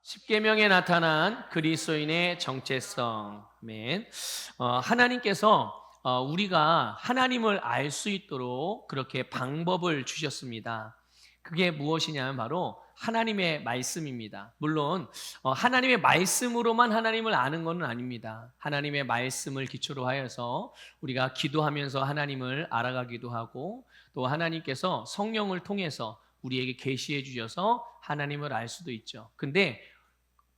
십계명에 나타난 그리스도인의 정체성. 아멘. 하나님께서 우리가 하나님을 알 수 있도록 그렇게 방법을 주셨습니다. 그게 무엇이냐면 바로 하나님의 말씀입니다. 물론 하나님의 말씀으로만 하나님을 아는 것은 아닙니다. 하나님의 말씀을 기초로 하여서 우리가 기도하면서 하나님을 알아가기도 하고, 또 하나님께서 성령을 통해서 우리에게 계시해 주셔서 하나님을 알 수도 있죠. 근데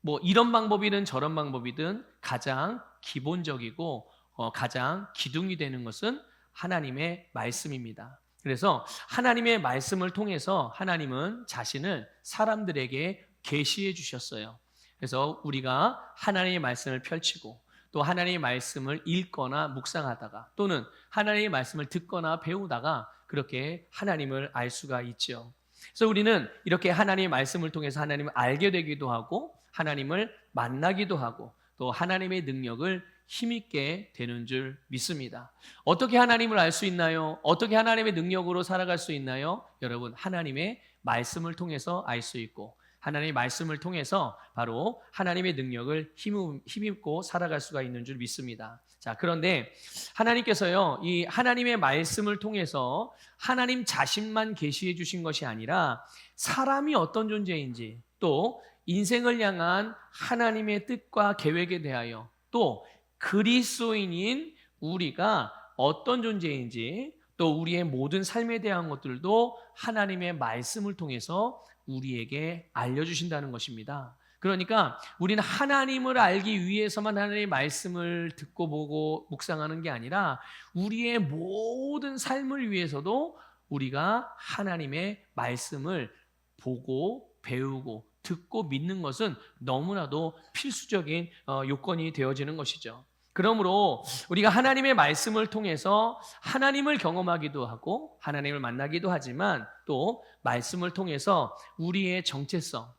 뭐 이런 방법이든 저런 방법이든 가장 기본적이고 가장 기둥이 되는 것은 하나님의 말씀입니다. 그래서 하나님의 말씀을 통해서 하나님은 자신을 사람들에게 계시해 주셨어요. 그래서 우리가 하나님의 말씀을 펼치고 또 하나님의 말씀을 읽거나 묵상하다가 또는 하나님의 말씀을 듣거나 배우다가 그렇게 하나님을 알 수가 있죠. 그래서 우리는 이렇게 하나님의 말씀을 통해서 하나님을 알게 되기도 하고 하나님을 만나기도 하고 또 하나님의 능력을 힘있게 되는 줄 믿습니다. 어떻게 하나님을 알 수 있나요? 어떻게 하나님의 능력으로 살아갈 수 있나요? 여러분, 하나님의 말씀을 통해서 알 수 있고 하나님의 말씀을 통해서 바로 하나님의 능력을 힘입고 살아갈 수가 있는 줄 믿습니다. 자, 그런데 하나님께서요, 이 하나님의 말씀을 통해서 하나님 자신만 계시해 주신 것이 아니라 사람이 어떤 존재인지 또 인생을 향한 하나님의 뜻과 계획에 대하여 또 그리스도인인 우리가 어떤 존재인지 또 우리의 모든 삶에 대한 것들도 하나님의 말씀을 통해서 우리에게 알려주신다는 것입니다. 그러니까 우리는 하나님을 알기 위해서만 하나님의 말씀을 듣고 보고 묵상하는 게 아니라 우리의 모든 삶을 위해서도 우리가 하나님의 말씀을 보고 배우고 듣고 믿는 것은 너무나도 필수적인 요건이 되어지는 것이죠. 그러므로 우리가 하나님의 말씀을 통해서 하나님을 경험하기도 하고 하나님을 만나기도 하지만 또 말씀을 통해서 우리의 정체성,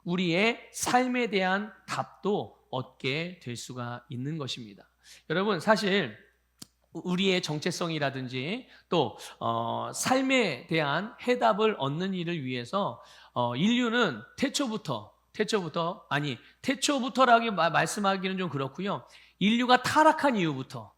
우리의 삶에 대한 답도 얻게 될 수가 있는 것입니다. 여러분, 사실 우리의 정체성이라든지 또 삶에 대한 해답을 얻는 일을 위해서 인류는 태초부터라고 말씀하기는 좀 그렇고요. 인류가 타락한 이후부터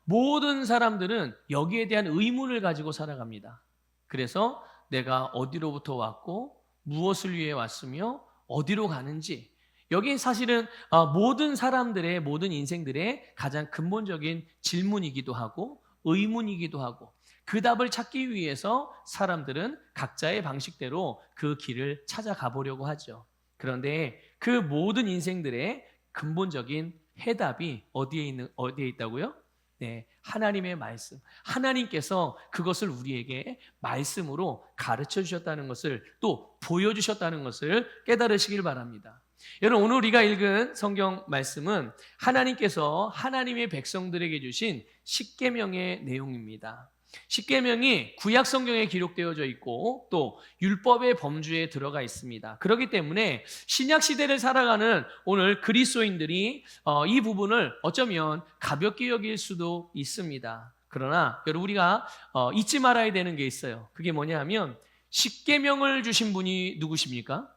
모든 사람들은 여기에 대한 의문을 가지고 살아갑니다. 그래서 내가 어디로부터 왔고 무엇을 위해 왔으며 어디로 가는지, 여기 사실은 모든 사람들의 모든 인생들의 가장 근본적인 질문이기도 하고 의문이기도 하고 그 답을 찾기 위해서 사람들은 각자의 방식대로 그 길을 찾아가 보려고 하죠. 그런데 그 모든 인생들의 근본적인 해답이 어디에 있다고요? 네, 하나님의 말씀. 하나님께서 그것을 우리에게 말씀으로 가르쳐 주셨다는 것을 또 보여주셨다는 것을 깨달으시길 바랍니다. 여러분, 오늘 우리가 읽은 성경 말씀은 하나님께서 하나님의 백성들에게 주신 십계명의 내용입니다. 십계명이 구약 성경에 기록되어져 있고 또 율법의 범주에 들어가 있습니다. 그렇기 때문에 신약 시대를 살아가는 오늘 그리스도인들이 이 부분을 어쩌면 가볍게 여길 수도 있습니다. 그러나 여러분, 우리가 잊지 말아야 되는 게 있어요. 그게 뭐냐면 십계명을 주신 분이 누구십니까?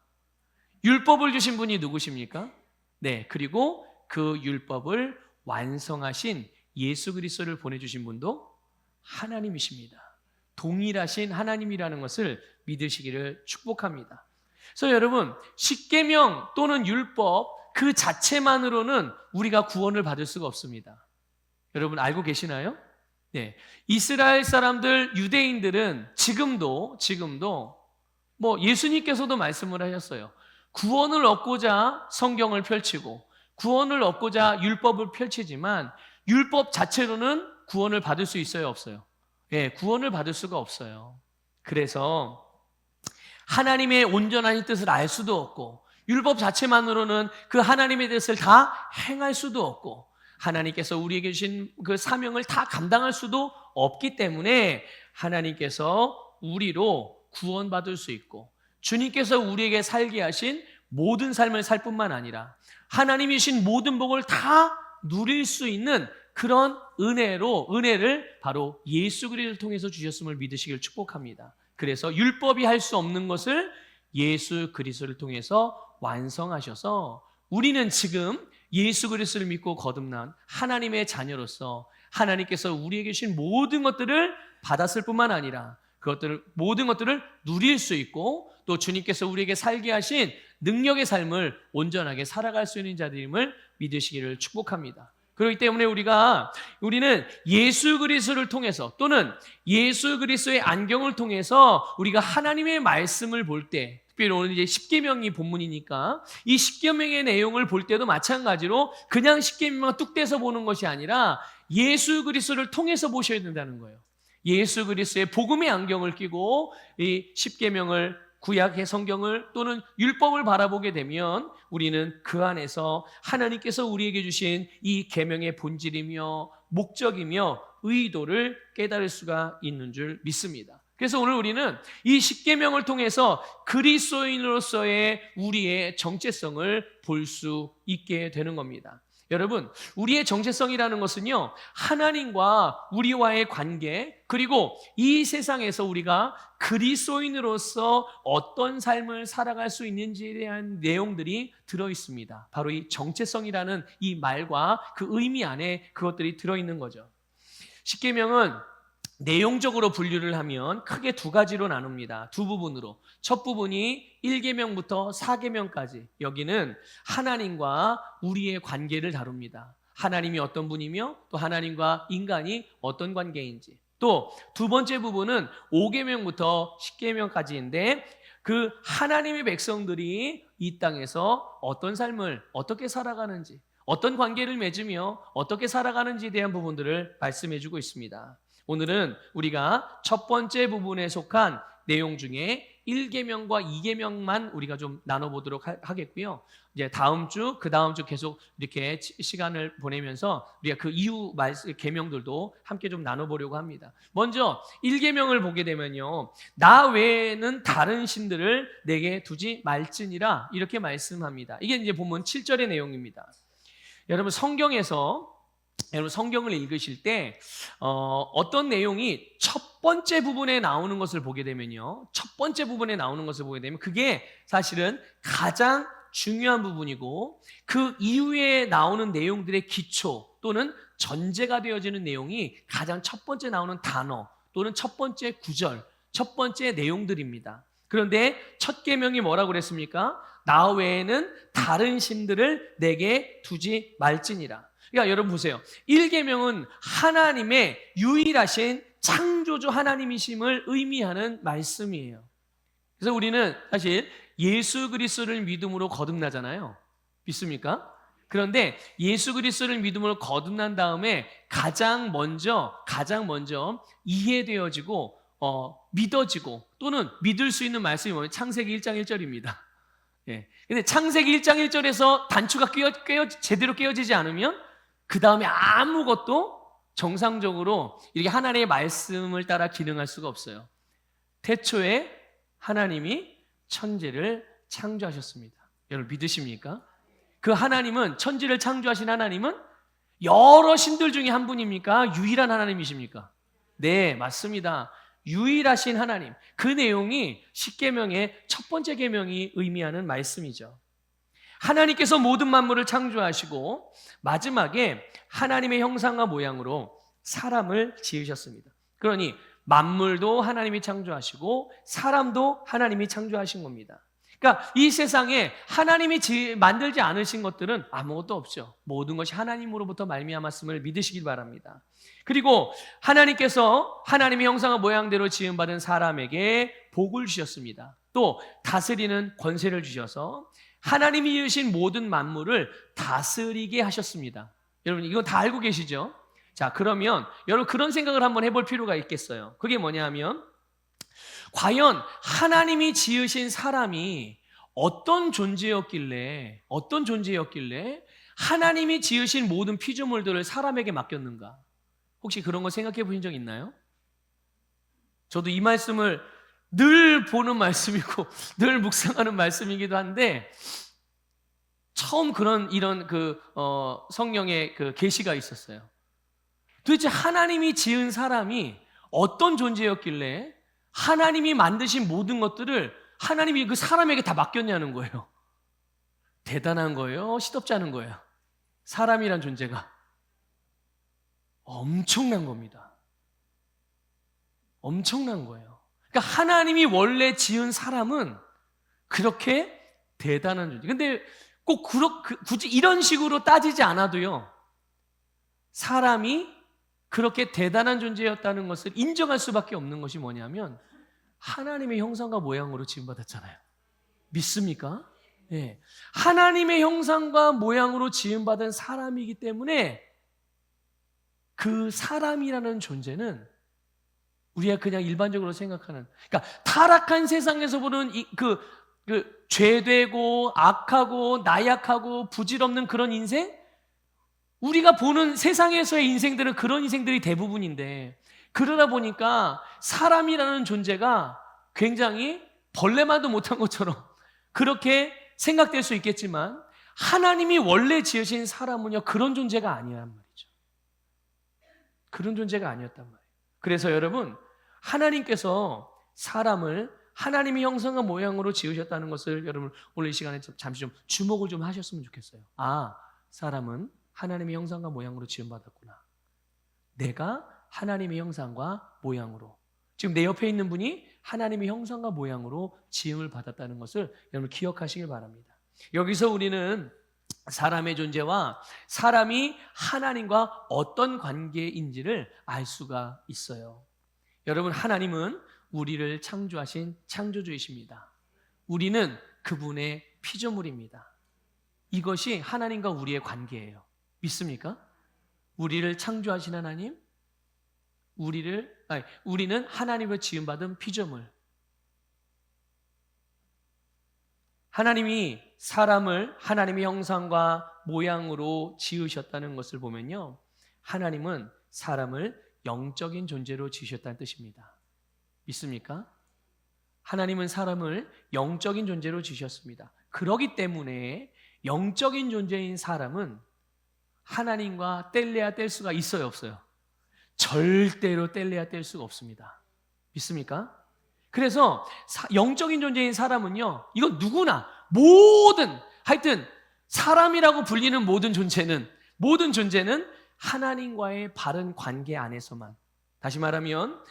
율법을 주신 분이 누구십니까? 네, 그리고 그 율법을 완성하신 예수 그리스도를 보내주신 분도 하나님이십니다. 동일하신 하나님이라는 것을 믿으시기를 축복합니다. 그래서 여러분, 십계명 또는 율법 그 자체만으로는 우리가 구원을 받을 수가 없습니다. 여러분 알고 계시나요? 네, 이스라엘 사람들, 유대인들은 지금도 뭐 예수님께서도 말씀을 하셨어요. 구원을 얻고자 성경을 펼치고 구원을 얻고자 율법을 펼치지만 율법 자체로는 구원을 받을 수 있어요, 없어요? 예, 구원을 받을 수가 없어요. 그래서 하나님의 온전한 뜻을 알 수도 없고 율법 자체만으로는 그 하나님의 뜻을 다 행할 수도 없고 하나님께서 우리에게 주신 그 사명을 다 감당할 수도 없기 때문에 하나님께서 우리로 구원받을 수 있고 주님께서 우리에게 살게 하신 모든 삶을 살 뿐만 아니라 하나님이 주신 모든 복을 다 누릴 수 있는 그런 은혜를 바로 예수 그리스도를 통해서 주셨음을 믿으시길 축복합니다. 그래서 율법이 할 수 없는 것을 예수 그리스도를 통해서 완성하셔서 우리는 지금 예수 그리스도를 믿고 거듭난 하나님의 자녀로서 하나님께서 우리에게 주신 모든 것들을 받았을 뿐만 아니라 모든 것들을 누릴 수 있고 또 주님께서 우리에게 살게 하신 능력의 삶을 온전하게 살아갈 수 있는 자들임을 믿으시기를 축복합니다. 그렇기 때문에 우리는 예수 그리스도를 통해서 또는 예수 그리스도의 안경을 통해서 우리가 하나님의 말씀을 볼 때, 특별히 오늘 이제 십계명이 본문이니까 이 십계명의 내용을 볼 때도 마찬가지로 그냥 십계명만 뚝 떼서 보는 것이 아니라 예수 그리스도를 통해서 보셔야 된다는 거예요. 예수 그리스도의 복음의 안경을 끼고 이 십계명을, 구약의 성경을 또는 율법을 바라보게 되면 우리는 그 안에서 하나님께서 우리에게 주신 이 계명의 본질이며 목적이며 의도를 깨달을 수가 있는 줄 믿습니다. 그래서 오늘 우리는 이 십계명을 통해서 그리스도인으로서의 우리의 정체성을 볼 수 있게 되는 겁니다. 여러분, 우리의 정체성이라는 것은요, 하나님과 우리와의 관계, 그리고 이 세상에서 우리가 그리스도인으로서 어떤 삶을 살아갈 수 있는지에 대한 내용들이 들어 있습니다. 바로 이 정체성이라는 이 말과 그 의미 안에 그것들이 들어 있는 거죠. 십계명은 내용적으로 분류를 하면 크게 두 가지로 나눕니다. 두 부분으로. 첫 부분이 1계명부터 4계명까지. 여기는 하나님과 우리의 관계를 다룹니다. 하나님이 어떤 분이며 또 하나님과 인간이 어떤 관계인지. 또 두 번째 부분은 5계명부터 10계명까지인데 그 하나님의 백성들이 이 땅에서 어떤 삶을 어떻게 살아가는지, 어떤 관계를 맺으며 어떻게 살아가는지에 대한 부분들을 말씀해 주고 있습니다. 오늘은 우리가 첫 번째 부분에 속한 내용 중에 1계명과 2계명만 우리가 좀 나눠보도록 하겠고요. 이제 다음 주, 그 다음 주 계속 이렇게 시간을 보내면서 우리가 그 이후 계명들도 함께 좀 나눠보려고 합니다. 먼저 1계명을 보게 되면요, 나 외에는 다른 신들을 내게 두지 말지니라 이렇게 말씀합니다. 이게 이제 본문 7절의 내용입니다. 여러분 성경을 읽으실 때 어떤 내용이 첫 번째 부분에 나오는 것을 보게 되면요, 첫 번째 부분에 나오는 것을 보게 되면 그게 사실은 가장 중요한 부분이고 그 이후에 나오는 내용들의 기초 또는 전제가 되어지는 내용이 가장 첫 번째 나오는 단어 또는 첫 번째 구절, 첫 번째 내용들입니다. 그런데 첫 계명이 뭐라고 그랬습니까? 나 외에는 다른 신들을 내게 두지 말지니라. 그러니까 여러분 보세요. 1계명은 하나님의 유일하신 창조주 하나님이심을 의미하는 말씀이에요. 그래서 우리는 사실 예수 그리스도를 믿음으로 거듭나잖아요. 믿습니까? 그런데 예수 그리스도를 믿음으로 거듭난 다음에 가장 먼저 이해되어지고 믿어지고 또는 믿을 수 있는 말씀이 뭐냐면 창세기 1장 1절입니다. 예. 근데 창세기 1장 1절에서 단추가 제대로 깨어지지 않으면 그 다음에 아무것도 정상적으로 이렇게 하나님의 말씀을 따라 기능할 수가 없어요. 태초에 하나님이 천지를 창조하셨습니다. 여러분 믿으십니까? 그 하나님은, 천지를 창조하신 하나님은 여러 신들 중에 한 분입니까? 유일한 하나님이십니까? 네, 맞습니다. 유일하신 하나님. 그 내용이 십계명의 첫 번째 계명이 의미하는 말씀이죠. 하나님께서 모든 만물을 창조하시고 마지막에 하나님의 형상과 모양으로 사람을 지으셨습니다. 그러니 만물도 하나님이 창조하시고 사람도 하나님이 창조하신 겁니다. 그러니까 이 세상에 하나님이 만들지 않으신 것들은 아무것도 없죠. 모든 것이 하나님으로부터 말미암았음을 믿으시길 바랍니다. 그리고 하나님께서 하나님의 형상과 모양대로 지음받은 사람에게 복을 주셨습니다. 또 다스리는 권세를 주셔서 하나님이 지으신 모든 만물을 다스리게 하셨습니다. 여러분 이거 다 알고 계시죠? 자, 그러면 여러분 그런 생각을 한번 해볼 필요가 있겠어요. 그게 뭐냐 하면 과연 하나님이 지으신 사람이 어떤 존재였길래 하나님이 지으신 모든 피조물들을 사람에게 맡겼는가? 혹시 그런 거 생각해 보신 적 있나요? 저도 이 말씀을 늘 보는 말씀이고 늘 묵상하는 말씀이기도 한데 처음 이런 성령의 그 계시가 있었어요. 도대체 하나님이 지은 사람이 어떤 존재였길래 하나님이 만드신 모든 것들을 하나님이 그 사람에게 다 맡겼냐는 거예요. 대단한 거예요? 시덥지 않은 거예요? 사람이란 존재가 엄청난 겁니다. 엄청난 거예요. 그러니까 하나님이 원래 지은 사람은 그렇게 대단한 존재. 근데 꼭 굳이 이런 식으로 따지지 않아도요, 사람이 그렇게 대단한 존재였다는 것을 인정할 수밖에 없는 것이 뭐냐면 하나님의 형상과 모양으로 지음받았잖아요. 믿습니까? 네. 하나님의 형상과 모양으로 지음받은 사람이기 때문에 그 사람이라는 존재는 우리가 그냥 일반적으로 생각하는, 그러니까 타락한 세상에서 보는 그 죄되고 악하고 나약하고 부질없는 그런 인생, 우리가 보는 세상에서의 인생들은 그런 인생들이 대부분인데, 그러다 보니까 사람이라는 존재가 굉장히 벌레만도 못한 것처럼 그렇게 생각될 수 있겠지만, 하나님이 원래 지으신 사람은요, 그런 존재가 아니란 말이죠. 그런 존재가 아니었단 말이에요. 그래서 여러분, 하나님께서 사람을 하나님의 형상과 모양으로 지으셨다는 것을 여러분 오늘 이 시간에 잠시 좀 주목을 좀 하셨으면 좋겠어요. 아, 사람은 하나님의 형상과 모양으로 지음받았구나. 내가 하나님의 형상과 모양으로, 지금 내 옆에 있는 분이 하나님의 형상과 모양으로 지음을 받았다는 것을 여러분 기억하시길 바랍니다. 여기서 우리는 사람의 존재와 사람이 하나님과 어떤 관계인지를 알 수가 있어요. 여러분, 하나님은 우리를 창조하신 창조주이십니다. 우리는 그분의 피조물입니다. 이것이 하나님과 우리의 관계예요. 믿습니까? 우리를 창조하신 하나님, 우리는 하나님을 지음받은 피조물. 하나님이 사람을 하나님의 형상과 모양으로 지으셨다는 것을 보면요, 하나님은 사람을 영적인 존재로 지으셨다는 뜻입니다. 믿습니까? 하나님은 사람을 영적인 존재로 지으셨습니다. 그렇기 때문에 영적인 존재인 사람은 하나님과 뗄래야 뗄 수가 있어요, 없어요? 절대로 뗄래야 뗄 수가 없습니다. 믿습니까? 그래서 영적인 존재인 사람은요, 이건 누구나 하여튼 사람이라고 불리는 모든 존재는 하나님과의 바른 관계 안에서만, 다시 말하면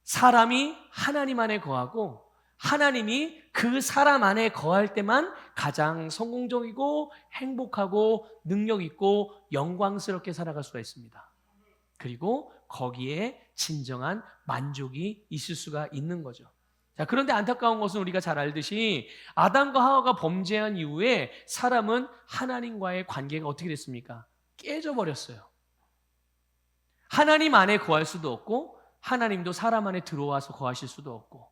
사람이 하나님 안에 거하고 하나님이 그 사람 안에 거할 때만 가장 성공적이고 행복하고 능력 있고 영광스럽게 살아갈 수가 있습니다. 그리고 거기에 진정한 만족이 있을 수가 있는 거죠. 자, 그런데 안타까운 것은 우리가 잘 알듯이 아담과 하와가 범죄한 이후에 사람은 하나님과의 관계가 어떻게 됐습니까? 깨져버렸어요. 하나님 안에 거할 수도 없고 하나님도 사람 안에 들어와서 거하실 수도 없고,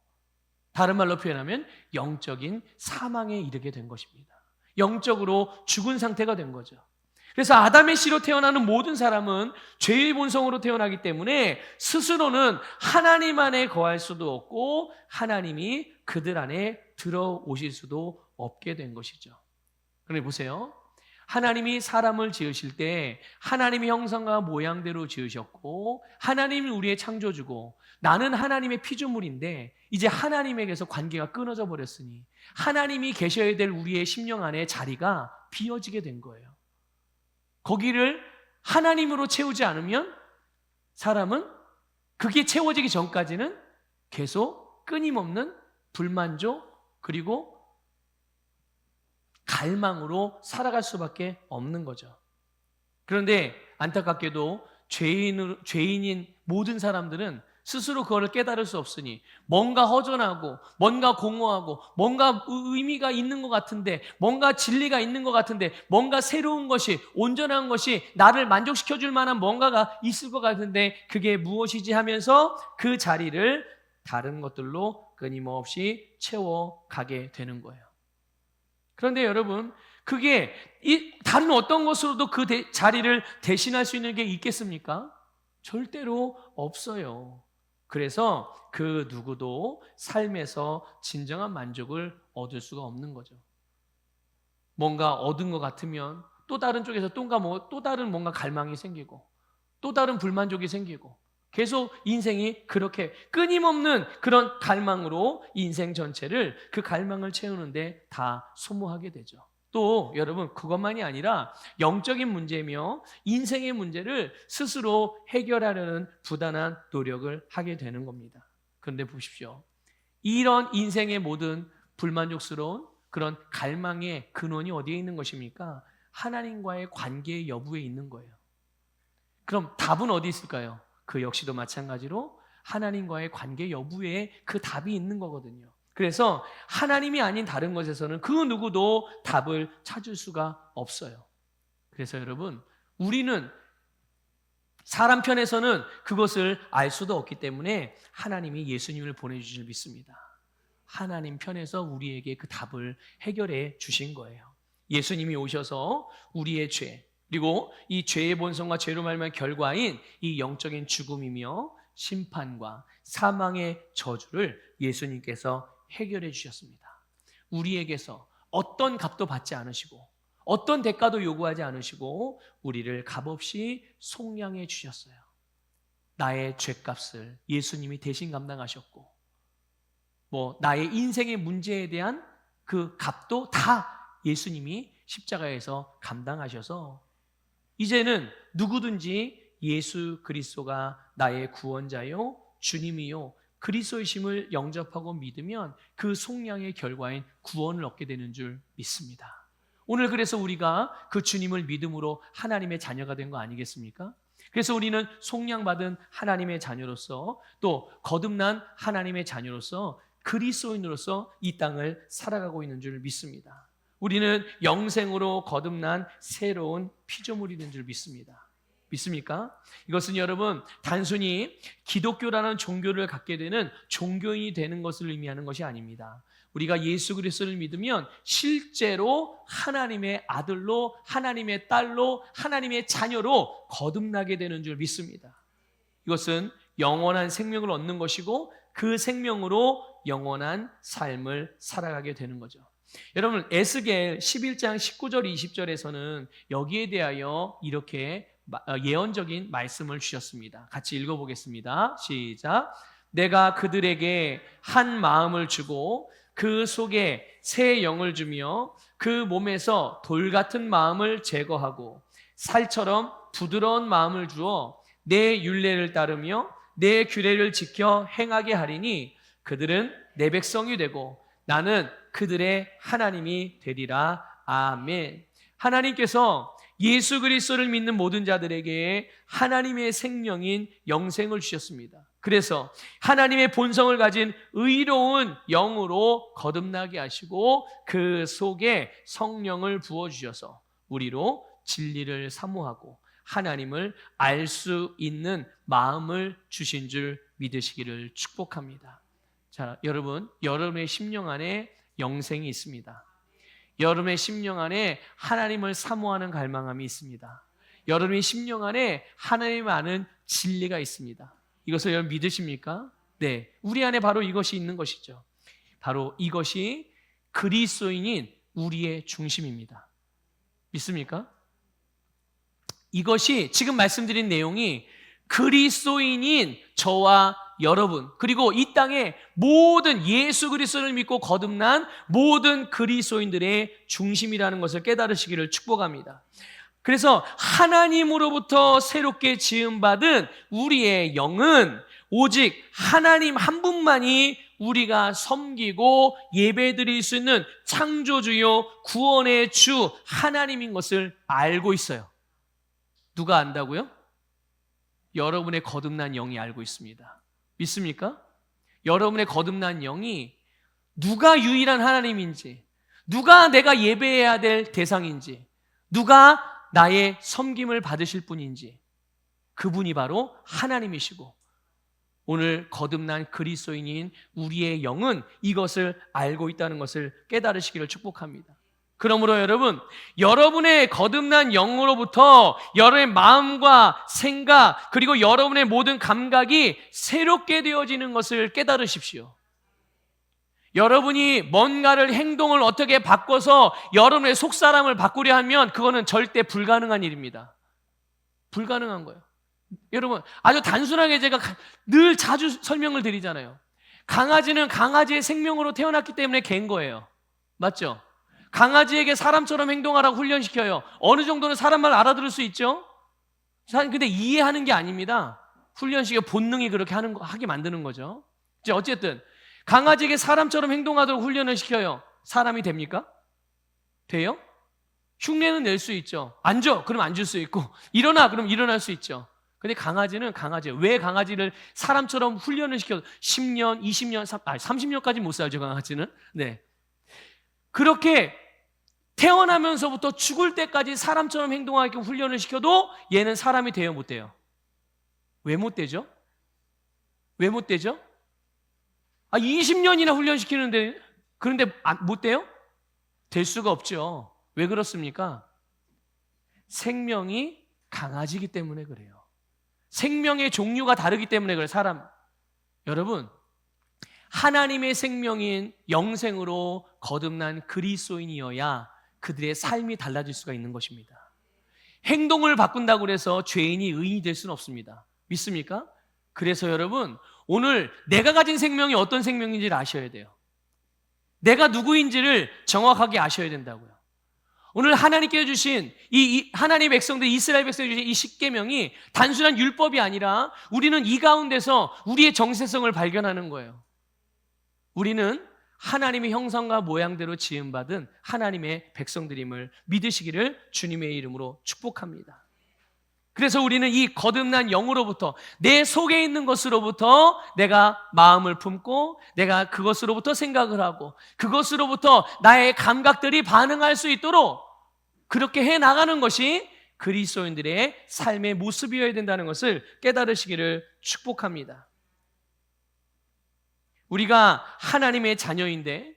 다른 말로 표현하면 영적인 사망에 이르게 된 것입니다. 영적으로 죽은 상태가 된 거죠. 그래서 아담의 씨로 태어나는 모든 사람은 죄의 본성으로 태어나기 때문에 스스로는 하나님 안에 거할 수도 없고 하나님이 그들 안에 들어오실 수도 없게 된 것이죠. 그런데 보세요. 하나님이 사람을 지으실 때 하나님의 형상과 모양대로 지으셨고 하나님이 우리의 창조주고 나는 하나님의 피조물인데 이제 하나님에게서 관계가 끊어져 버렸으니 하나님이 계셔야 될 우리의 심령 안에 자리가 비어지게 된 거예요. 거기를 하나님으로 채우지 않으면 사람은 그게 채워지기 전까지는 계속 끊임없는 불만족 그리고 갈망으로 살아갈 수밖에 없는 거죠. 그런데 안타깝게도 죄인인 모든 사람들은 스스로 그거를 깨달을 수 없으니 뭔가 허전하고 뭔가 공허하고 뭔가 의미가 있는 것 같은데 뭔가 진리가 있는 것 같은데 뭔가 새로운 것이 온전한 것이 나를 만족시켜줄 만한 뭔가가 있을 것 같은데 그게 무엇이지 하면서 그 자리를 다른 것들로 끊임없이 채워가게 되는 거예요. 그런데 여러분, 그게 다른 어떤 것으로도 그 자리를 대신할 수 있는 게 있겠습니까? 절대로 없어요. 그래서 그 누구도 삶에서 진정한 만족을 얻을 수가 없는 거죠. 뭔가 얻은 것 같으면 또 다른 쪽에서 또 다른 뭔가 갈망이 생기고 또 다른 불만족이 생기고 계속 인생이 그렇게 끊임없는 그런 갈망으로 인생 전체를, 그 갈망을 채우는데 다 소모하게 되죠. 또 여러분, 그것만이 아니라 영적인 문제며 인생의 문제를 스스로 해결하려는 부단한 노력을 하게 되는 겁니다. 그런데 보십시오. 이런 인생의 모든 불만족스러운 그런 갈망의 근원이 어디에 있는 것입니까? 하나님과의 관계의 여부에 있는 거예요. 그럼 답은 어디 있을까요? 그 역시도 마찬가지로 하나님과의 관계 여부에 그 답이 있는 거거든요. 그래서 하나님이 아닌 다른 것에서는 그 누구도 답을 찾을 수가 없어요. 그래서 여러분, 우리는 사람 편에서는 그것을 알 수도 없기 때문에 하나님이 예수님을 보내주실 믿습니다. 하나님 편에서 우리에게 그 답을 해결해 주신 거예요. 예수님이 오셔서 우리의 죄, 그리고 이 죄의 본성과 죄로 말미암은 결과인 이 영적인 죽음이며 심판과 사망의 저주를 예수님께서 해결해 주셨습니다. 우리에게서 어떤 값도 받지 않으시고 어떤 대가도 요구하지 않으시고 우리를 값없이 속량해 주셨어요. 나의 죄값을 예수님이 대신 감당하셨고, 나의 인생의 문제에 대한 그 값도 다 예수님이 십자가에서 감당하셔서 이제는 누구든지 예수 그리스도가 나의 구원자요 주님이요 그리스도이심을 영접하고 믿으면 그 속량의 결과인 구원을 얻게 되는 줄 믿습니다. 오늘 그래서 우리가 그 주님을 믿음으로 하나님의 자녀가 된 거 아니겠습니까? 그래서 우리는 속량받은 하나님의 자녀로서, 또 거듭난 하나님의 자녀로서, 그리스도인으로서 이 땅을 살아가고 있는 줄 믿습니다. 우리는 영생으로 거듭난 새로운 피조물이 된 줄 믿습니다. 믿습니까? 이것은 여러분, 단순히 기독교라는 종교를 갖게 되는 종교인이 되는 것을 의미하는 것이 아닙니다. 우리가 예수 그리스도를 믿으면 실제로 하나님의 아들로, 하나님의 딸로, 하나님의 자녀로 거듭나게 되는 줄 믿습니다. 이것은 영원한 생명을 얻는 것이고 그 생명으로 영원한 삶을 살아가게 되는 거죠. 여러분, 에스겔 11장 19절 20절에서는 여기에 대하여 이렇게 예언적인 말씀을 주셨습니다. 같이 읽어보겠습니다. 시작. 내가 그들에게 한 마음을 주고 그 속에 새 영을 주며 그 몸에서 돌 같은 마음을 제거하고 살처럼 부드러운 마음을 주어 내 율례를 따르며 내 규례를 지켜 행하게 하리니 그들은 내 백성이 되고 나는 그들의 하나님이 되리라. 아멘. 하나님께서 예수 그리스도를 믿는 모든 자들에게 하나님의 생명인 영생을 주셨습니다. 그래서 하나님의 본성을 가진 의로운 영으로 거듭나게 하시고 그 속에 성령을 부어주셔서 우리로 진리를 사모하고 하나님을 알 수 있는 마음을 주신 줄 믿으시기를 축복합니다. 자, 여러분, 여러분의 심령 안에 영생이 있습니다. 여러분의 심령 안에 하나님을 사모하는 갈망함이 있습니다. 여러분의 심령 안에 하나님을 아는 진리가 있습니다. 이것을 여러분 믿으십니까? 네, 우리 안에 바로 이것이 있는 것이죠. 바로 이것이 그리스도인인 우리의 중심입니다. 믿습니까? 이것이 지금 말씀드린 내용이 그리스도인인 저와 여러분, 그리고 이 땅의 모든 예수 그리스도를 믿고 거듭난 모든 그리스도인들의 중심이라는 것을 깨달으시기를 축복합니다. 그래서 하나님으로부터 새롭게 지음받은 우리의 영은 오직 하나님 한 분만이 우리가 섬기고 예배드릴 수 있는 창조주요 구원의 주 하나님인 것을 알고 있어요. 누가 안다고요? 여러분의 거듭난 영이 알고 있습니다. 믿습니까? 여러분의 거듭난 영이 누가 유일한 하나님인지, 누가 내가 예배해야 될 대상인지, 누가 나의 섬김을 받으실 분인지, 그분이 바로 하나님이시고 오늘 거듭난 그리스도인인 우리의 영은 이것을 알고 있다는 것을 깨달으시기를 축복합니다. 그러므로 여러분, 여러분의 거듭난 영으로부터 여러분의 마음과 생각 그리고 여러분의 모든 감각이 새롭게 되어지는 것을 깨달으십시오. 여러분이 뭔가를 행동을 어떻게 바꿔서 여러분의 속사람을 바꾸려 하면 그거는 절대 불가능한 일입니다. 불가능한 거예요. 여러분, 아주 단순하게 제가 늘 자주 설명을 드리잖아요. 강아지는 강아지의 생명으로 태어났기 때문에 개인 거예요. 맞죠? 강아지에게 사람처럼 행동하라고 훈련시켜요. 어느 정도는 사람 말 알아들을 수 있죠? 근데 이해하는 게 아닙니다. 훈련시켜 본능이 그렇게 하게 만드는 거죠. 어쨌든 강아지에게 사람처럼 행동하도록 훈련을 시켜요. 사람이 됩니까? 돼요? 흉내는 낼 수 있죠. 앉아, 그럼 앉을 수 있고, 일어나, 그럼 일어날 수 있죠. 근데 강아지는 강아지예요. 왜 강아지를 사람처럼 훈련을 시켜 10년, 20년, 30년까지 못 살죠, 강아지는. 네. 그렇게 태어나면서부터 죽을 때까지 사람처럼 행동하게 훈련을 시켜도 얘는 사람이 돼요, 못 돼요? 왜 못 되죠? 왜 못 되죠? 20년이나 훈련시키는데, 그런데 못 돼요? 될 수가 없죠. 왜 그렇습니까? 생명이 강아지이기 때문에 그래요. 생명의 종류가 다르기 때문에 그래요, 사람. 여러분, 하나님의 생명인 영생으로 거듭난 그리스도인이어야 그들의 삶이 달라질 수가 있는 것입니다. 행동을 바꾼다고 해서 죄인이 의인이 될 수는 없습니다. 믿습니까? 그래서 여러분, 오늘 내가 가진 생명이 어떤 생명인지를 아셔야 돼요. 내가 누구인지를 정확하게 아셔야 된다고요. 오늘 하나님께 주신 이 하나님의 백성들, 이스라엘 백성이 주신 이 십계명이 단순한 율법이 아니라 우리는 이 가운데서 우리의 정체성을 발견하는 거예요. 우리는 하나님의 형상과 모양대로 지음받은 하나님의 백성들임을 믿으시기를 주님의 이름으로 축복합니다. 그래서 우리는 이 거듭난 영으로부터, 내 속에 있는 것으로부터 내가 마음을 품고 내가 그것으로부터 생각을 하고 그것으로부터 나의 감각들이 반응할 수 있도록 그렇게 해나가는 것이 그리스도인들의 삶의 모습이어야 된다는 것을 깨달으시기를 축복합니다. 우리가 하나님의 자녀인데,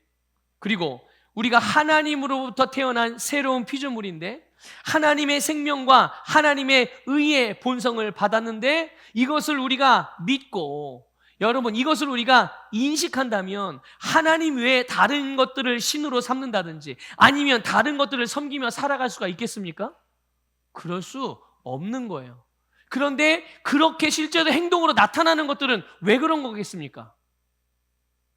그리고 우리가 하나님으로부터 태어난 새로운 피조물인데, 하나님의 생명과 하나님의 의의 본성을 받았는데, 이것을 우리가 믿고, 여러분, 이것을 우리가 인식한다면 하나님 외에 다른 것들을 신으로 삼는다든지 아니면 다른 것들을 섬기며 살아갈 수가 있겠습니까? 그럴 수 없는 거예요. 그런데 그렇게 실제로 행동으로 나타나는 것들은 왜 그런 거겠습니까?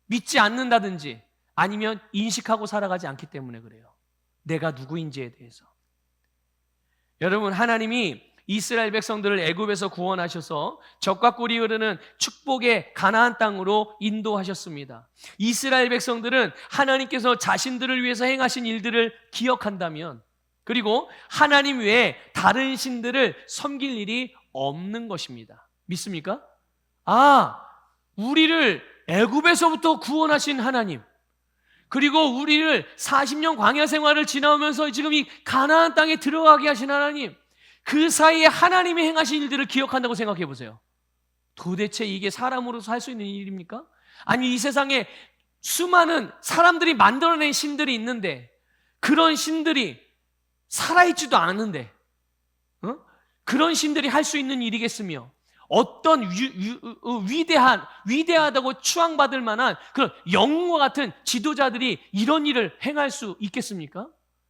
믿지 않는다든지 아니면 인식하고 살아가지 않기 때문에 그래요. 내가 누구인지에 대해서. 여러분, 하나님이 이스라엘 백성들을 애굽에서 구원하셔서 적과 꿀이 흐르는 축복의 가나안 땅으로 인도하셨습니다. 이스라엘 백성들은 하나님께서 자신들을 위해서 행하신 일들을 기억한다면, 그리고 하나님 외에 다른 신들을 섬길 일이 없는 것입니다. 믿습니까? 우리를 애굽에서부터 구원하신 하나님, 그리고 우리를 40년 광야 생활을 지나오면서 지금 이 가나안 땅에 들어가게 하신 하나님, 그 사이에 하나님이 행하신 일들을 기억한다고 생각해 보세요. 도대체 이게 사람으로서 할 수 있는 일입니까? 아니, 이 세상에 수많은 사람들이 만들어낸 신들이 있는데 그런 신들이 살아있지도 않은데 그런 신들이 할 수 있는 일이겠으며, 어떤 위대하다고 추앙받을 만한 그런 영웅과 같은 지도자들이 이런 일을 행할 수 있겠습니까?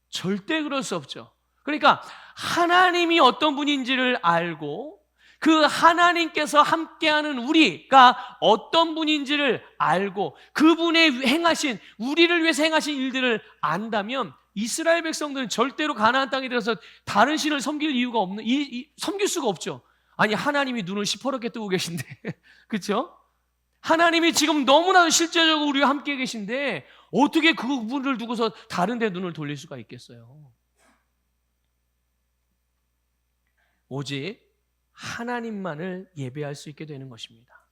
절대 그럴 수 없죠. 그러니까 하나님이 어떤 분인지를 알고 그 하나님께서 함께하는 우리가 어떤 분인지를 알고 그분의 행하신, 우리를 위해서 행하신 일들을 안다면 이스라엘 백성들은 절대로 가나안 땅에 들어서 다른 신을 섬길 이유가 없는, 섬길 수가 없죠. 아니, 하나님이 눈을 시퍼렇게 뜨고 계신데 그렇죠? 하나님이 지금 너무나도 실제적으로 우리와 함께 계신데 어떻게 그분을 두고서 다른 데 눈을 돌릴 수가 있겠어요? 오직 하나님만을 예배할 수 있게 되는 것입니다.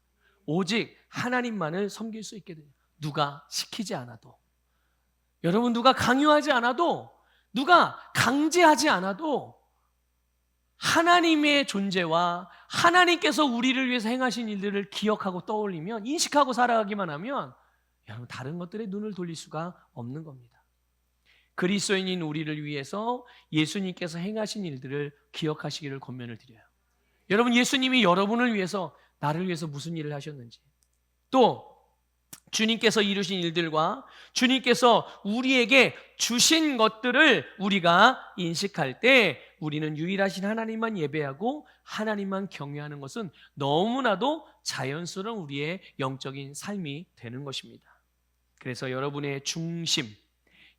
오직 하나님만을 섬길 수 있게 돼요. 누가 시키지 않아도, 여러분, 누가 강요하지 않아도, 누가 강제하지 않아도 하나님의 존재와 하나님께서 우리를 위해서 행하신 일들을 기억하고 떠올리면, 인식하고 살아가기만 하면 여러분, 다른 것들에 눈을 돌릴 수가 없는 겁니다. 그리스도인인 우리를 위해서 예수님께서 행하신 일들을 기억하시기를 권면을 드려요. 여러분, 예수님이 여러분을 위해서, 나를 위해서 무슨 일을 하셨는지, 또 주님께서 이루신 일들과 주님께서 우리에게 주신 것들을 우리가 인식할 때 우리는 유일하신 하나님만 예배하고 하나님만 경외하는 것은 너무나도 자연스러운 우리의 영적인 삶이 되는 것입니다. 그래서 여러분의 중심,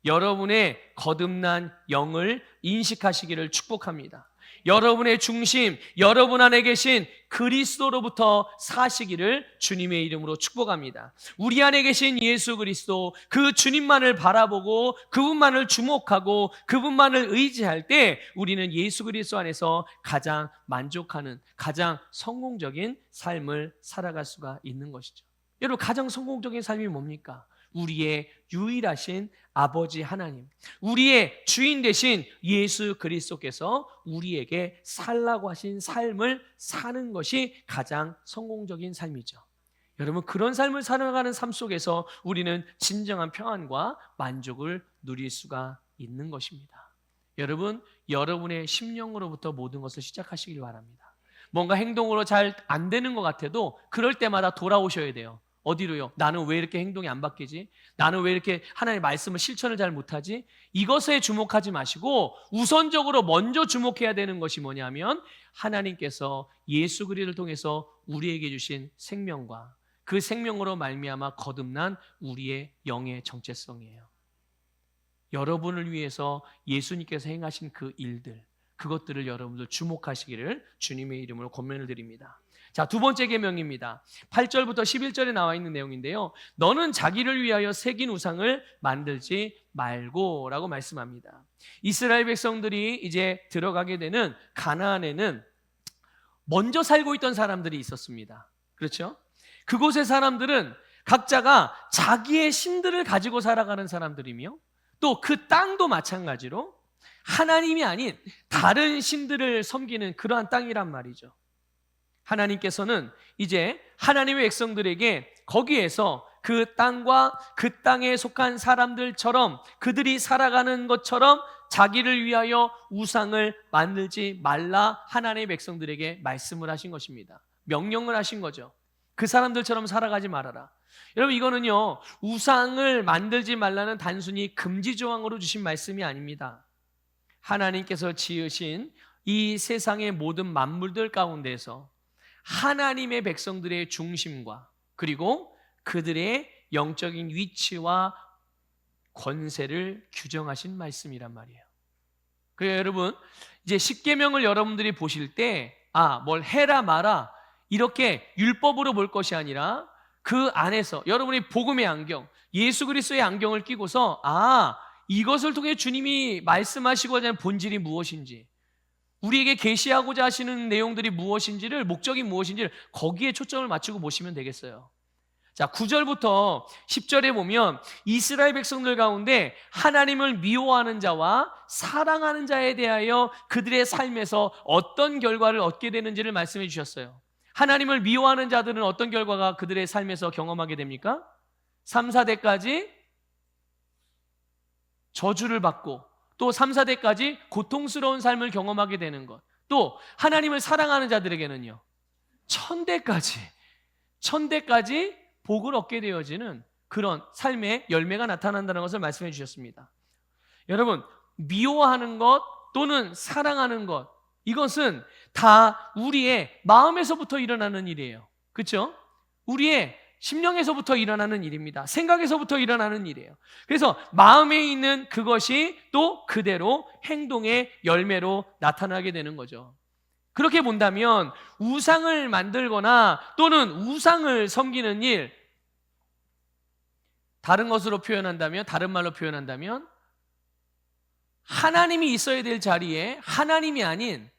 여러분의 거듭난 영을 인식하시기를 축복합니다. 여러분의 중심, 여러분 안에 계신 그리스도로부터 사시기를 주님의 이름으로 축복합니다. 우리 안에 계신 예수 그리스도, 그 주님만을 바라보고 그분만을 주목하고 그분만을 의지할 때 우리는 예수 그리스도 안에서 가장 만족하는, 가장 성공적인 삶을 살아갈 수가 있는 것이죠. 여러분, 가장 성공적인 삶이 뭡니까? 우리의 유일하신 아버지 하나님, 우리의 주인 되신 예수 그리스도께서 우리에게 살라고 하신 삶을 사는 것이 가장 성공적인 삶이죠. 여러분, 그런 삶을 살아가는 삶 속에서 우리는 진정한 평안과 만족을 누릴 수가 있는 것입니다. 여러분, 여러분의 심령으로부터 모든 것을 시작하시길 바랍니다. 뭔가 행동으로 잘 안 되는 것 같아도 그럴 때마다 돌아오셔야 돼요. 어디로요? 나는 왜 이렇게 행동이 안 바뀌지? 나는 왜 이렇게 하나님의 말씀을 실천을 잘 못하지? 이것에 주목하지 마시고 우선적으로 먼저 주목해야 되는 것이 뭐냐면 하나님께서 예수 그리스도를 통해서 우리에게 주신 생명과 그 생명으로 말미암아 거듭난 우리의 영의 정체성이에요. 여러분을 위해서 예수님께서 행하신 그 일들, 그것들을 여러분들 주목하시기를 주님의 이름으로 권면을 드립니다. 자, 두 번째 계명입니다. 8절부터 11절에 나와 있는 내용인데요. 너는 자기를 위하여 새긴 우상을 만들지 말고 라고 말씀합니다. 이스라엘 백성들이 이제 들어가게 되는 가나안에는 먼저 살고 있던 사람들이 있었습니다. 그렇죠? 그곳의 사람들은 각자가 자기의 신들을 가지고 살아가는 사람들이며 또 그 땅도 마찬가지로 하나님이 아닌 다른 신들을 섬기는 그러한 땅이란 말이죠. 하나님께서는 이제 하나님의 백성들에게 거기에서 그 땅과 그 땅에 속한 사람들처럼 그들이 살아가는 것처럼 자기를 위하여 우상을 만들지 말라 하나님의 백성들에게 말씀을 하신 것입니다. 명령을 하신 거죠. 그 사람들처럼 살아가지 말아라. 여러분, 이거는요, 우상을 만들지 말라는 단순히 금지 조항으로 주신 말씀이 아닙니다. 하나님께서 지으신 이 세상의 모든 만물들 가운데서 하나님의 백성들의 중심과 그리고 그들의 영적인 위치와 권세를 규정하신 말씀이란 말이에요. 그래요, 여러분, 이제 십계명을 여러분들이 보실 때 뭘 해라 마라 이렇게 율법으로 볼 것이 아니라 그 안에서 여러분이 복음의 안경, 예수 그리스도의 안경을 끼고서 이것을 통해 주님이 말씀하시고자 하는 본질이 무엇인지, 우리에게 계시하고자 하시는 내용들이 무엇인지를, 목적이 무엇인지를 거기에 초점을 맞추고 보시면 되겠어요. 자, 9절부터 10절에 보면 이스라엘 백성들 가운데 하나님을 미워하는 자와 사랑하는 자에 대하여 그들의 삶에서 어떤 결과를 얻게 되는지를 말씀해 주셨어요. 하나님을 미워하는 자들은 어떤 결과가 그들의 삶에서 경험하게 됩니까? 3, 4대까지 저주를 받고 또 3, 4대까지 고통스러운 삶을 경험하게 되는 것. 또 하나님을 사랑하는 자들에게는요, 천대까지 복을 얻게 되어지는 그런 삶의 열매가 나타난다는 것을 말씀해 주셨습니다. 여러분, 미워하는 것 또는 사랑하는 것, 이것은 다 우리의 마음에서부터 일어나는 일이에요. 그렇죠? 우리의 심령에서부터 일어나는 일입니다. 생각에서부터 일어나는 일이에요. 그래서 마음에 있는 그것이 또 그대로 행동의 열매로 나타나게 되는 거죠. 그렇게 본다면 우상을 만들거나 또는 우상을 섬기는 일, 다른 것으로 표현한다면, 다른 말로 표현한다면 하나님이 있어야 될 자리에 하나님이 아닌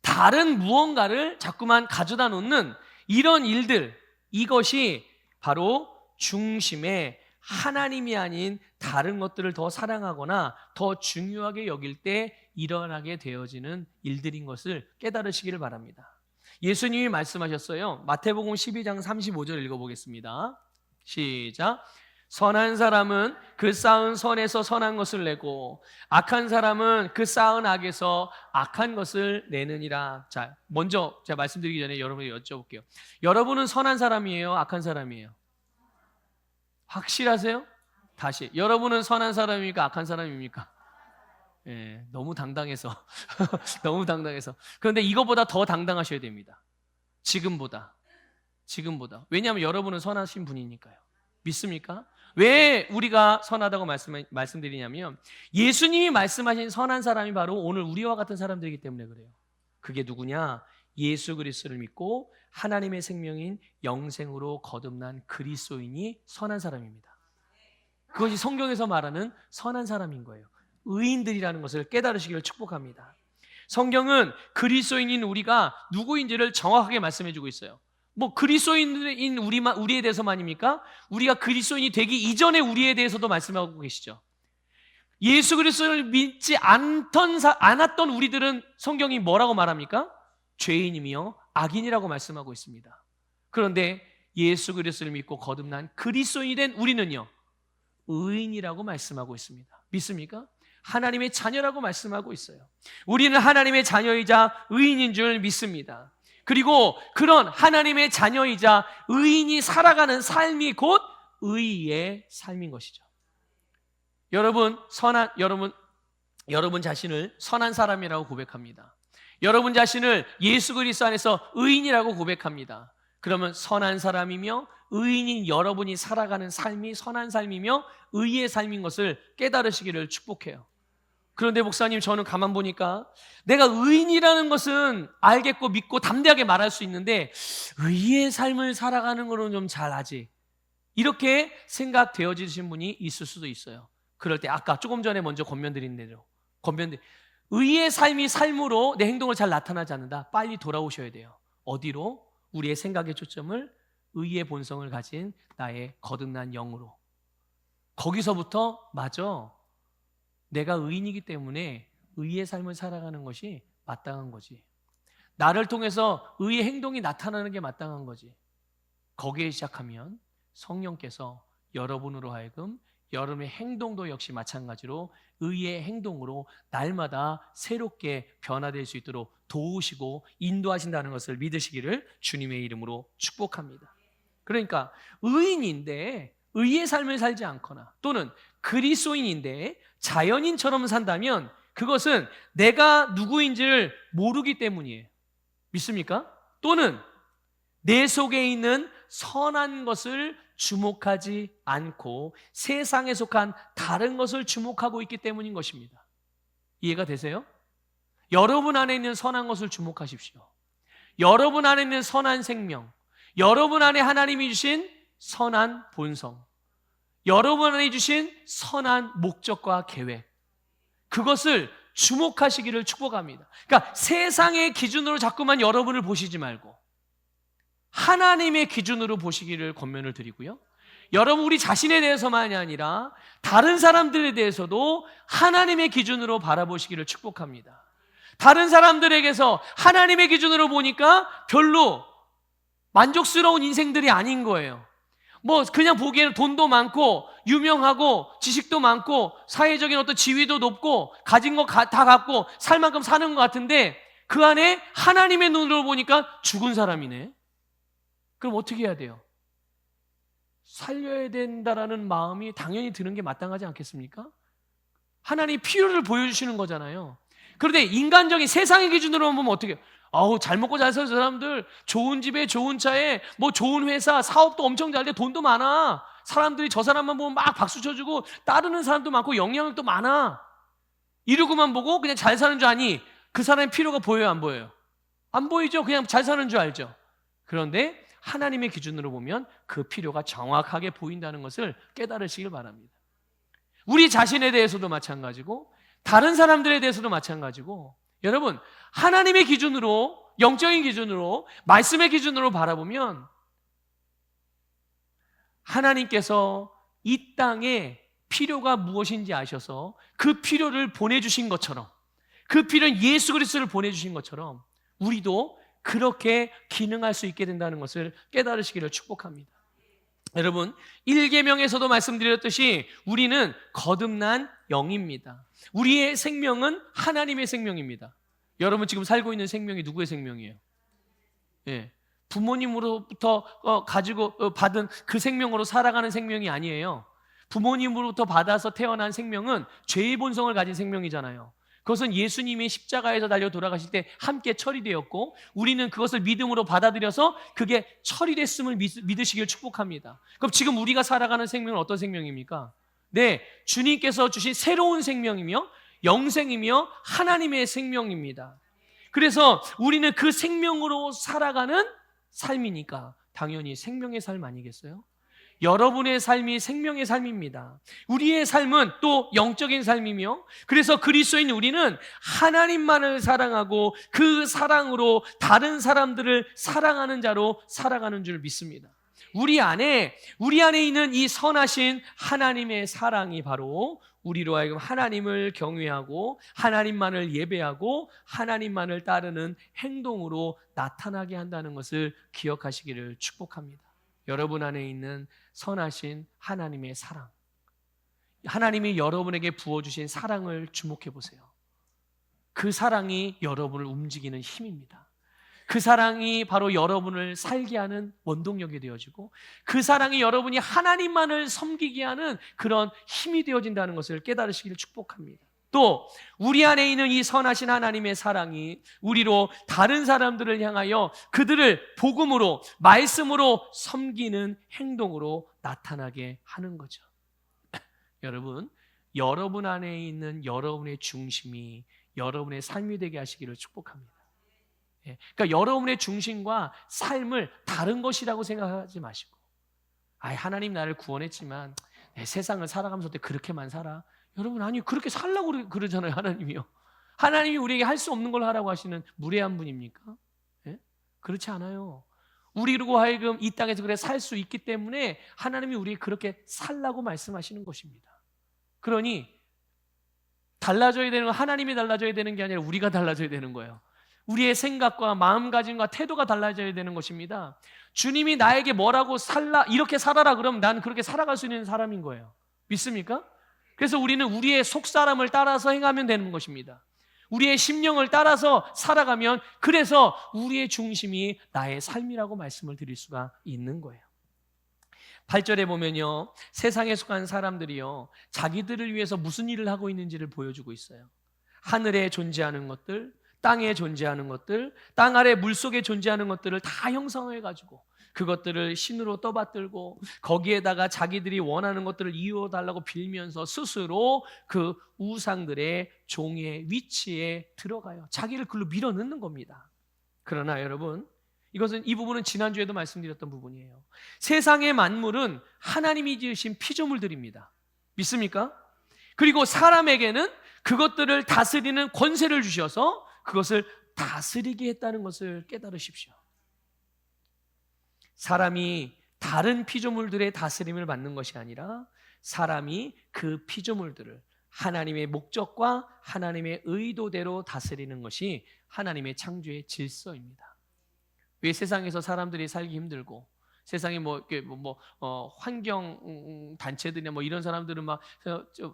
다른 무언가를 자꾸만 가져다 놓는 이런 일들, 이것이 바로 중심에 하나님이 아닌 다른 것들을 더 사랑하거나 더 중요하게 여길 때 일어나게 되어지는 일들인 것을 깨달으시기를 바랍니다. 예수님이 말씀하셨어요. 마태복음 12장 35절 읽어보겠습니다. 시작. 선한 사람은 그 쌓은 선에서 선한 것을 내고 악한 사람은 그 쌓은 악에서 악한 것을 내느니라. 자, 먼저 제가 말씀드리기 전에 여러분에게 여쭤볼게요. 여러분은 선한 사람이에요? 악한 사람이에요? 확실하세요? 다시, 여러분은 선한 사람입니까? 악한 사람입니까? 예, 너무 당당해서 너무 당당해서. 그런데 이거보다 더 당당하셔야 됩니다. 지금보다. 왜냐하면 여러분은 선하신 분이니까요. 믿습니까? 왜 우리가 선하다고 말씀드리냐면 예수님이 말씀하신 선한 사람이 바로 오늘 우리와 같은 사람들이기 때문에 그래요. 그게 누구냐? 예수 그리스도를 믿고 하나님의 생명인 영생으로 거듭난 그리스도인이 선한 사람입니다. 그것이 성경에서 말하는 선한 사람인 거예요. 의인들이라는 것을 깨달으시기를 축복합니다. 성경은 그리스도인인 우리가 누구인지를 정확하게 말씀해 주고 있어요. 뭐 그리스도인인 우리에 대해서만입니까? 우리가 그리스도인이 되기 이전에 우리에 대해서도 말씀하고 계시죠. 예수 그리스도를 믿지 않았던 우리들은 성경이 뭐라고 말합니까? 죄인이며 악인이라고 말씀하고 있습니다. 그런데 예수 그리스도를 믿고 거듭난 그리스도인이 된 우리는요, 의인이라고 말씀하고 있습니다. 믿습니까? 하나님의 자녀라고 말씀하고 있어요. 우리는 하나님의 자녀이자 의인인 줄 믿습니다. 그리고 그런 하나님의 자녀이자 의인이 살아가는 삶이 곧 의의 삶인 것이죠. 여러분 자신을 선한 사람이라고 고백합니다. 여러분 자신을 예수 그리스도 안에서 의인이라고 고백합니다. 그러면 선한 사람이며 의인인 여러분이 살아가는 삶이 선한 삶이며 의의 삶인 것을 깨달으시기를 축복해요. 그런데 목사님, 저는 가만 보니까 내가 의인이라는 것은 알겠고 믿고 담대하게 말할 수 있는데 의의 삶을 살아가는 거는 좀 잘하지, 이렇게 생각되어지신 분이 있을 수도 있어요. 그럴 때 아까 조금 전에 먼저 권면드린 대로 의의 삶이 삶으로 내 행동을 잘 나타나지 않는다. 빨리 돌아오셔야 돼요. 어디로? 우리의 생각의 초점을 의의 본성을 가진 나의 거듭난 영으로. 거기서부터 맞아, 내가 의인이기 때문에 의의 삶을 살아가는 것이 마땅한 거지, 나를 통해서 의의 행동이 나타나는 게 마땅한 거지. 거기에 시작하면 성령께서 여러분으로 하여금 여러분의 행동도 역시 마찬가지로 의의 행동으로 날마다 새롭게 변화될 수 있도록 도우시고 인도하신다는 것을 믿으시기를 주님의 이름으로 축복합니다. 그러니까 의인인데 의의 삶을 살지 않거나 또는 그리스도인인데 자연인처럼 산다면 그것은 내가 누구인지를 모르기 때문이에요. 믿습니까? 또는 내 속에 있는 선한 것을 주목하지 않고 세상에 속한 다른 것을 주목하고 있기 때문인 것입니다. 이해가 되세요? 여러분 안에 있는 선한 것을 주목하십시오. 여러분 안에 있는 선한 생명, 여러분 안에 하나님이 주신 선한 본성, 여러분 안에 주신 선한 목적과 계획, 그것을 주목하시기를 축복합니다. 그러니까 세상의 기준으로 자꾸만 여러분을 보시지 말고 하나님의 기준으로 보시기를 권면을 드리고요, 여러분 우리 자신에 대해서만이 아니라 다른 사람들에 대해서도 하나님의 기준으로 바라보시기를 축복합니다. 다른 사람들에게서 하나님의 기준으로 보니까 별로 만족스러운 인생들이 아닌 거예요. 뭐 그냥 보기에는 돈도 많고 유명하고 지식도 많고 사회적인 어떤 지위도 높고 가진 거 다 갖고 살 만큼 사는 것 같은데 그 안에 하나님의 눈으로 보니까 죽은 사람이네. 그럼 어떻게 해야 돼요? 살려야 된다라는 마음이 당연히 드는 게 마땅하지 않겠습니까? 하나님이 필요를 보여주시는 거잖아요. 그런데 인간적인 세상의 기준으로 보면 어떻게 해요? 아우, 잘 먹고 잘 사는 사람들, 좋은 집에 좋은 차에 뭐 좋은 회사, 사업도 엄청 잘 돼, 돈도 많아. 사람들이 저 사람만 보면 막 박수 쳐주고 따르는 사람도 많고 영향력도 많아. 이러고만 보고 그냥 잘 사는 줄 아니 그 사람의 필요가 보여요, 안 보여요? 안 보이죠? 그냥 잘 사는 줄 알죠? 그런데 하나님의 기준으로 보면 그 필요가 정확하게 보인다는 것을 깨달으시길 바랍니다. 우리 자신에 대해서도 마찬가지고 다른 사람들에 대해서도 마찬가지고, 여러분 하나님의 기준으로, 영적인 기준으로, 말씀의 기준으로 바라보면 하나님께서 이 땅에 필요가 무엇인지 아셔서 그 필요를 보내주신 것처럼, 그 필요는 예수 그리스도를 보내주신 것처럼 우리도 그렇게 기능할 수 있게 된다는 것을 깨달으시기를 축복합니다. 여러분 1계명에서도 말씀드렸듯이 우리는 거듭난 영입니다. 우리의 생명은 하나님의 생명입니다. 여러분 지금 살고 있는 생명이 누구의 생명이에요? 예, 부모님으로부터 가지고 받은 그 생명으로 살아가는 생명이 아니에요. 부모님으로부터 받아서 태어난 생명은 죄의 본성을 가진 생명이잖아요. 그것은 예수님이 십자가에서 달려 돌아가실 때 함께 처리되었고 우리는 그것을 믿음으로 받아들여서 그게 처리됐음을 믿으시길 축복합니다. 그럼 지금 우리가 살아가는 생명은 어떤 생명입니까? 네, 주님께서 주신 새로운 생명이며 영생이며 하나님의 생명입니다. 그래서 우리는 그 생명으로 살아가는 삶이니까 당연히 생명의 삶 아니겠어요? 여러분의 삶이 생명의 삶입니다. 우리의 삶은 또 영적인 삶이며 그래서 그리스도인 우리는 하나님만을 사랑하고 그 사랑으로 다른 사람들을 사랑하는 자로 살아가는 줄 믿습니다. 우리 안에 있는 이 선하신 하나님의 사랑이 바로 우리로 하여금 하나님을 경외하고 하나님만을 예배하고 하나님만을 따르는 행동으로 나타나게 한다는 것을 기억하시기를 축복합니다. 여러분 안에 있는 선하신 하나님의 사랑, 하나님이 여러분에게 부어주신 사랑을 주목해 보세요. 그 사랑이 여러분을 움직이는 힘입니다. 그 사랑이 바로 여러분을 살게 하는 원동력이 되어지고 그 사랑이 여러분이 하나님만을 섬기게 하는 그런 힘이 되어진다는 것을 깨달으시기를 축복합니다. 또 우리 안에 있는 이 선하신 하나님의 사랑이 우리로 다른 사람들을 향하여 그들을 복음으로 말씀으로 섬기는 행동으로 나타나게 하는 거죠. 여러분 안에 있는 여러분의 중심이 여러분의 삶이 되게 하시기를 축복합니다. 그러니까 여러분의 중심과 삶을 다른 것이라고 생각하지 마시고 하나님 나를 구원했지만 세상을 살아가면서 그렇게만 살아. 여러분 아니 그렇게 살라고 그러잖아요. 하나님이요. 하나님이 우리에게 할 수 없는 걸 하라고 하시는 무례한 분입니까? 그렇지 않아요. 우리로 하여금 이 땅에서 그래 살 수 있기 때문에 하나님이 우리에게 그렇게 살라고 말씀하시는 것입니다. 그러니 달라져야 되는 건 하나님이 달라져야 되는 게 아니라 우리가 달라져야 되는 거예요. 우리의 생각과 마음가짐과 태도가 달라져야 되는 것입니다. 주님이 나에게 뭐라고 이렇게 살아라 그러면 난 그렇게 살아갈 수 있는 사람인 거예요. 믿습니까? 그래서 우리는 우리의 속사람을 따라서 행하면 되는 것입니다. 우리의 심령을 따라서 살아가면 그래서 우리의 중심이 나의 삶이라고 말씀을 드릴 수가 있는 거예요. 8절에 보면요, 세상에 속한 사람들이요 자기들을 위해서 무슨 일을 하고 있는지를 보여주고 있어요. 하늘에 존재하는 것들, 땅에 존재하는 것들, 땅 아래 물속에 존재하는 것들을 다 형상화해가지고 그것들을 신으로 떠받들고 거기에다가 자기들이 원하는 것들을 이루어달라고 빌면서 스스로 그 우상들의 종의 위치에 들어가요. 자기를 글로 밀어넣는 겁니다. 그러나 여러분, 이 부분은 지난주에도 말씀드렸던 부분이에요. 세상의 만물은 하나님이 지으신 피조물들입니다. 믿습니까? 그리고 사람에게는 그것들을 다스리는 권세를 주셔서 그것을 다스리게 했다는 것을 깨달으십시오. 사람이 다른 피조물들의 다스림을 받는 것이 아니라 사람이 그 피조물들을 하나님의 목적과 하나님의 의도대로 다스리는 것이 하나님의 창조의 질서입니다. 왜 세상에서 사람들이 살기 힘들고 세상에 환경 단체들이나 이런 사람들은 막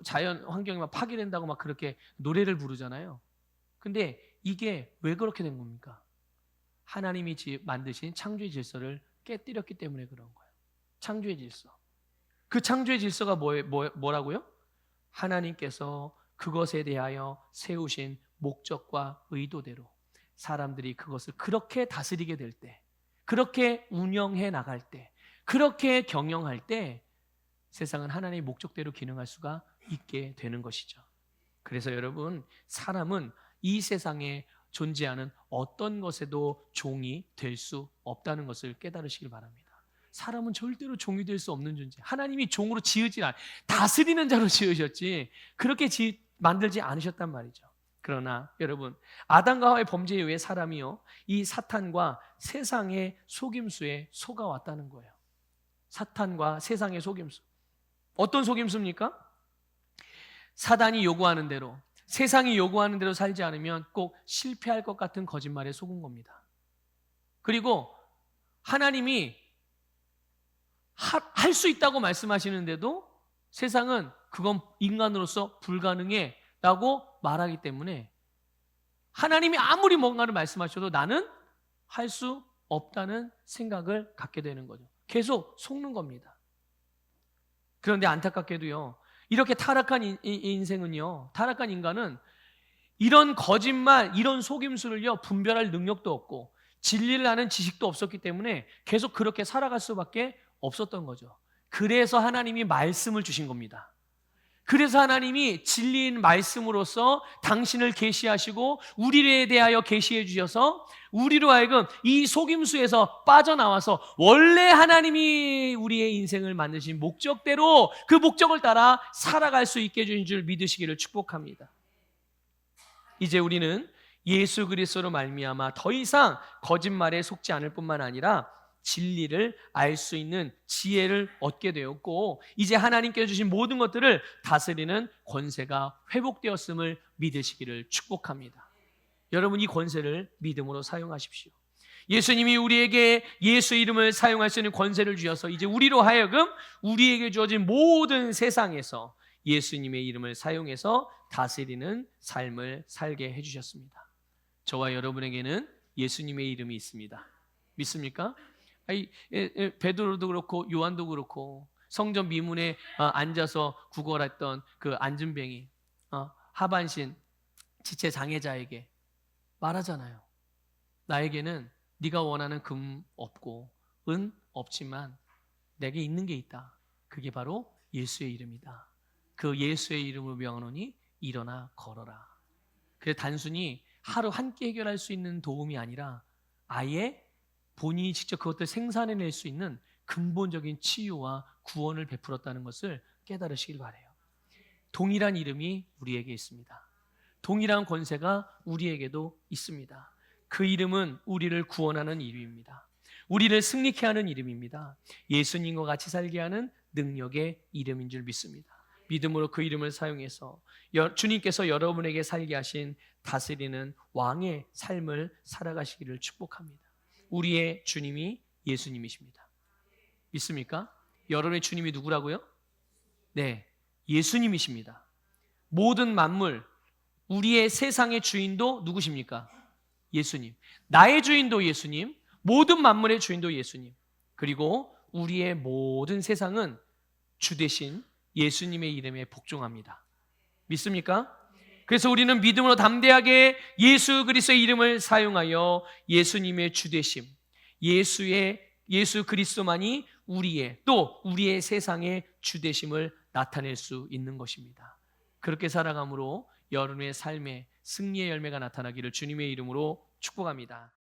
자연 환경이 막 파괴된다고 막 그렇게 노래를 부르잖아요. 근데 이게 왜 그렇게 된 겁니까? 하나님이 만드신 창조의 질서를 깨뜨렸기 때문에 그런 거예요. 창조의 질서. 그 창조의 질서가 뭐라고요? 하나님께서 그것에 대하여 세우신 목적과 의도대로 사람들이 그것을 그렇게 다스리게 될 때, 그렇게 운영해 나갈 때, 그렇게 경영할 때 세상은 하나님의 목적대로 기능할 수가 있게 되는 것이죠. 그래서 여러분, 사람은 이 세상에 존재하는 어떤 것에도 종이 될 수 없다는 것을 깨달으시길 바랍니다. 사람은 절대로 종이 될 수 없는 존재. 하나님이 종으로 지으지 다스리는 자로 지으셨지 그렇게 만들지 않으셨단 말이죠. 그러나 여러분, 아담과 하와의 범죄 이후에 사람이요 이 사탄과 세상의 속임수에 속아왔다는 거예요. 사탄과 세상의 속임수. 어떤 속임수입니까? 사단이 요구하는 대로, 세상이 요구하는 대로 살지 않으면 꼭 실패할 것 같은 거짓말에 속은 겁니다. 그리고 하나님이 할 수 있다고 말씀하시는데도 세상은 그건 인간으로서 불가능해 라고 말하기 때문에 하나님이 아무리 뭔가를 말씀하셔도 나는 할 수 없다는 생각을 갖게 되는 거죠. 계속 속는 겁니다. 그런데 안타깝게도요, 이렇게 타락한 인생은요, 타락한 인간은 이런 거짓말, 이런 속임수를요 분별할 능력도 없고 진리를 아는 지식도 없었기 때문에 계속 그렇게 살아갈 수밖에 없었던 거죠. 그래서 하나님이 말씀을 주신 겁니다. 그래서 하나님이 진리인 말씀으로써 당신을 계시하시고 우리에 대하여 계시해 주셔서 우리로 하여금 이 속임수에서 빠져나와서 원래 하나님이 우리의 인생을 만드신 목적대로 그 목적을 따라 살아갈 수 있게 해주신 줄 믿으시기를 축복합니다. 이제 우리는 예수 그리스도로 말미암아 더 이상 거짓말에 속지 않을 뿐만 아니라 진리를 알 수 있는 지혜를 얻게 되었고 이제 하나님께서 주신 모든 것들을 다스리는 권세가 회복되었음을 믿으시기를 축복합니다. 여러분 이 권세를 믿음으로 사용하십시오. 예수님이 우리에게 예수 이름을 사용할 수 있는 권세를 주셔서 이제 우리로 하여금 우리에게 주어진 모든 세상에서 예수님의 이름을 사용해서 다스리는 삶을 살게 해주셨습니다. 저와 여러분에게는 예수님의 이름이 있습니다. 믿습니까? 베드로도 그렇고 요한도 그렇고 성전 미문에 앉아서 구걸했던 그 안진뱅이 하반신 지체 장애자에게 말하잖아요. 나에게는 네가 원하는 금 없고 은 없지만 내게 있는 게 있다. 그게 바로 예수의 이름이다. 그 예수의 이름을 명하노니 일어나 걸어라. 그래 단순히 하루 한 끼 해결할 수 있는 도움이 아니라 아예 본인이 직접 그것들 생산해낼 수 있는 근본적인 치유와 구원을 베풀었다는 것을 깨달으시길 바라요. 동일한 이름이 우리에게 있습니다. 동일한 권세가 우리에게도 있습니다. 그 이름은 우리를 구원하는 이름입니다. 우리를 승리케 하는 이름입니다. 예수님과 같이 살게 하는 능력의 이름인 줄 믿습니다. 믿음으로 그 이름을 사용해서 주님께서 여러분에게 살게 하신 다스리는 왕의 삶을 살아가시기를 축복합니다. 우리의 주님이 예수님이십니다. 믿습니까? 여러분의 주님이 누구라고요? 네, 예수님이십니다. 모든 만물, 우리의 세상의 주인도 누구십니까? 예수님. 나의 주인도 예수님, 모든 만물의 주인도 예수님. 그리고 우리의 모든 세상은 주 대신 예수님의 이름에 복종합니다. 믿습니까? 그래서 우리는 믿음으로 담대하게 예수 그리스도의 이름을 사용하여 예수님의 주되심, 예수 그리스도만이 우리의 또 우리의 세상의 주되심을 나타낼 수 있는 것입니다. 그렇게 살아감으로 여러분의 삶에 승리의 열매가 나타나기를 주님의 이름으로 축복합니다.